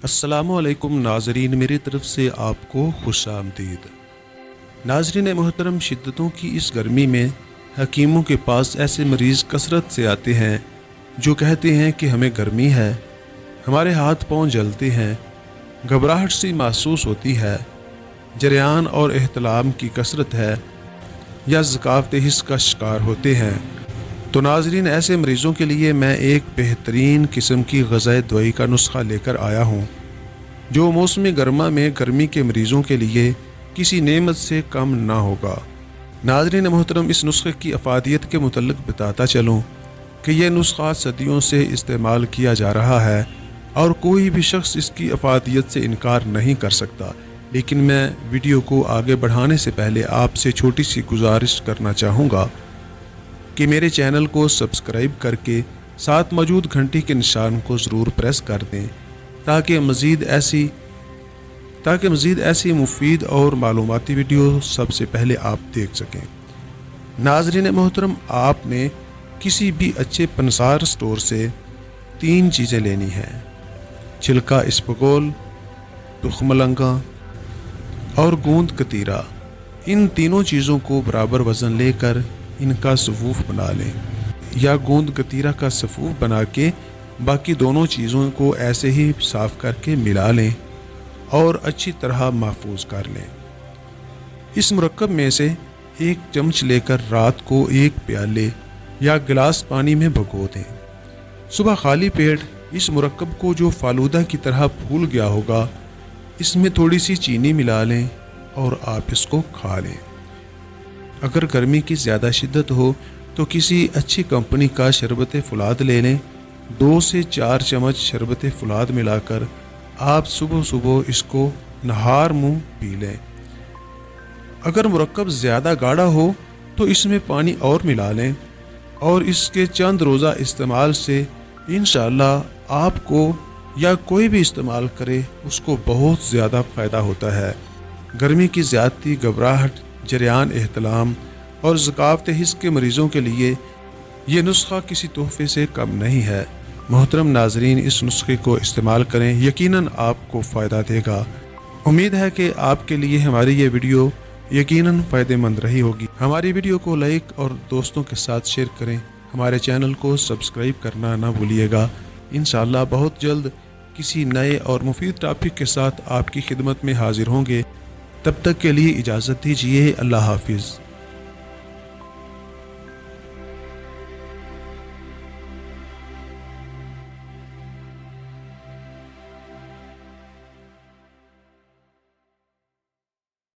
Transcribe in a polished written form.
अस्सलामु अलैकुम नाजरीन, मेरी तरफ से आपको खुश आमदीद। नाजरीन मोहतरम, शिद्दतों की इस गर्मी में हकीमों के पास ऐसे मरीज़ कसरत से आते हैं जो कहते हैं कि हमें गर्मी है, हमारे हाथ पांव जलते हैं, घबराहट सी महसूस होती है, जरियान और एहतलाम की कसरत है या ज़कावत हिस्स का शिकार होते हैं। तो नाजरीन, ऐसे मरीज़ों के लिए मैं एक बेहतरीन किस्म की ग़ज़ाए दवाई का नुस्खा लेकर आया हूँ जो मौसम गर्मा में गर्मी के मरीज़ों के लिए किसी नेमत से कम ना होगा। नाजरीन मोहतरम, इस नुस्खे की अफादियत के मुतल्लिक़ बताता चलूँ कि यह नुस्खा सदियों से इस्तेमाल किया जा रहा है और कोई भी शख्स इसकी अफादियत से इनकार नहीं कर सकता। लेकिन मैं वीडियो को आगे बढ़ाने से पहले आपसे छोटी सी गुजारिश करना चाहूँगा कि मेरे चैनल को सब्सक्राइब करके साथ मौजूद घंटी के निशान को ज़रूर प्रेस कर दें ताकि मज़ीद ऐसी मुफीद और मालूमाती वीडियो सबसे पहले आप देख सकें। नाज़रीन मोहतरम, आपने किसी भी अच्छे पंसार स्टोर से 3 चीज़ें लेनी हैं: छिलका इसबगोल, तुखमलंगा और गूंद कतीरा। इन तीनों चीज़ों को बराबर वज़न लेकर इनका सफ़ूफ बना लें या गूंद कतीरा का सफ़ूफ बना के बाकी दोनों चीज़ों को ऐसे ही साफ़ करके मिला लें और अच्छी तरह महफूज कर लें। इस मुरक्कब में से 1 चम्मच लेकर रात को 1 प्याले या गिलास पानी में भिगो दें। सुबह खाली पेट इस मुरक्कब को, जो फालूदा की तरह फूल गया होगा, इसमें थोड़ी सी चीनी मिला लें और आप इसको खा लें। अगर गर्मी की ज़्यादा शिद्दत हो तो किसी अच्छी कंपनी का शरबत फुलाद ले लें। 2 से 4 चम्मच शरबत फुलाद मिलाकर आप सुबह सुबह इसको नहार मुंह पी लें। अगर मुरक्कब ज़्यादा गाढ़ा हो तो इसमें पानी और मिला लें और इसके चंद रोज़ा इस्तेमाल से इंशाअल्लाह आपको या कोई भी इस्तेमाल करे उसको बहुत ज़्यादा फ़ायदा होता है। गर्मी की ज़्यादती, घबराहट, जरियान एहतलाम और ज़कावत हिस्स के मरीज़ों के लिए ये नुस्खा किसी तोहफे से कम नहीं है। मोहतरम नाजरीन, इस नुस्खे को इस्तेमाल करें, यकीनन आपको फ़ायदा देगा। उम्मीद है कि आपके लिए हमारी ये वीडियो यकीनन फ़ायदेमंद रही होगी। हमारी वीडियो को लाइक और दोस्तों के साथ शेयर करें। हमारे चैनल को सब्सक्राइब करना ना भूलिएगा। इंशाअल्लाह बहुत जल्द किसी नए और मुफीद टॉपिक के साथ आपकी खिदमत में हाजिर होंगे। तब तक के लिए इजाज़त दीजिए। अल्लाह हाफिज़।